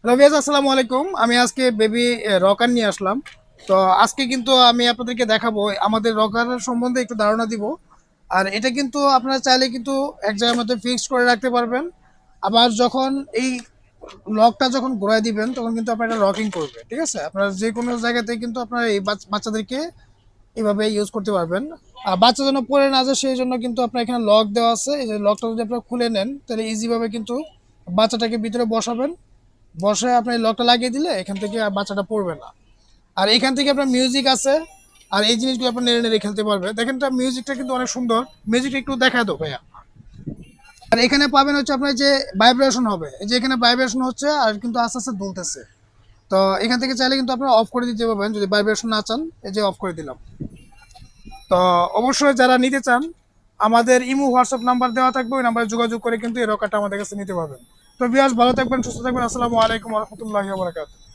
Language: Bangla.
রবিয়াজ আসসালামু আলাইকুম। আমি আজকে বেবি রকার নিয়ে আসলাম। তো আজকে কিন্তু আমি আপনাদেরকে দেখাবো, আমাদের রকার সম্বন্ধে একটু ধারণা দিব। আর এটা কিন্তু আপনারা চাইলে কিন্তু এক জায়গার মধ্যে ফিক্সড করে রাখতে পারবেন। আবার যখন এই লকটা যখন ঘোরায় দিবেন তখন কিন্তু আপনার এটা রকিং করবে, ঠিক আছে? আপনারা যে কোনো জায়গাতে কিন্তু আপনারা এই বাচ্চাদেরকে এইভাবে ইউজ করতে পারবেন। আর বাচ্চা যেন পড়ে না যায় সেই জন্য কিন্তু আপনার এখানে লক দেওয়া আছে। এই যে লকটা যদি আপনারা খুলে নেন তাহলে ইজিভাবে কিন্তু বাচ্চাটাকে ভিতরে বসাবেন, বসে আপনি লকটা লাগিয়ে দিলে এখান থেকে আর বাচ্চাটা পড়বে না। আর এখান থেকে আপনার মিউজিক আছে। আর এই জিনিসগুলো আপনার নেড়ে নেড়ে খেলতে পারবে। দেখেন মিউজিকটা কিন্তু অনেক সুন্দর। মিউজিকটা একটু দেখা দাও ভাইয়া। আর এখানে পাবেন হচ্ছে আপনার যে ভাইব্রেশন হবে, এই যে এখানে ভাইব্রেশন হচ্ছে আর কিন্তু আস্তে আস্তে দুলতেছে। তো এখান থেকে চাইলে কিন্তু আপনারা অফ করে দিতে পারবেন যদি ভাইব্রেশন না চান। এই যে অফ করে দিলাম। তো অবশ্যই যারা নিতে চান আমাদের ইমো হোয়াটসঅ্যাপ নাম্বার দেওয়া থাকবে, ওই নাম্বারে যোগাযোগ করে কিন্তু এই রকারটা আমাদের কাছে নিতে পারবেন। তো বিয়াস, ভালো থাকবেন, সুস্থ থাকবেন। আসসালামু আলাইকুম রহমতুল্লাহি ওয়া বারাকাতুহু।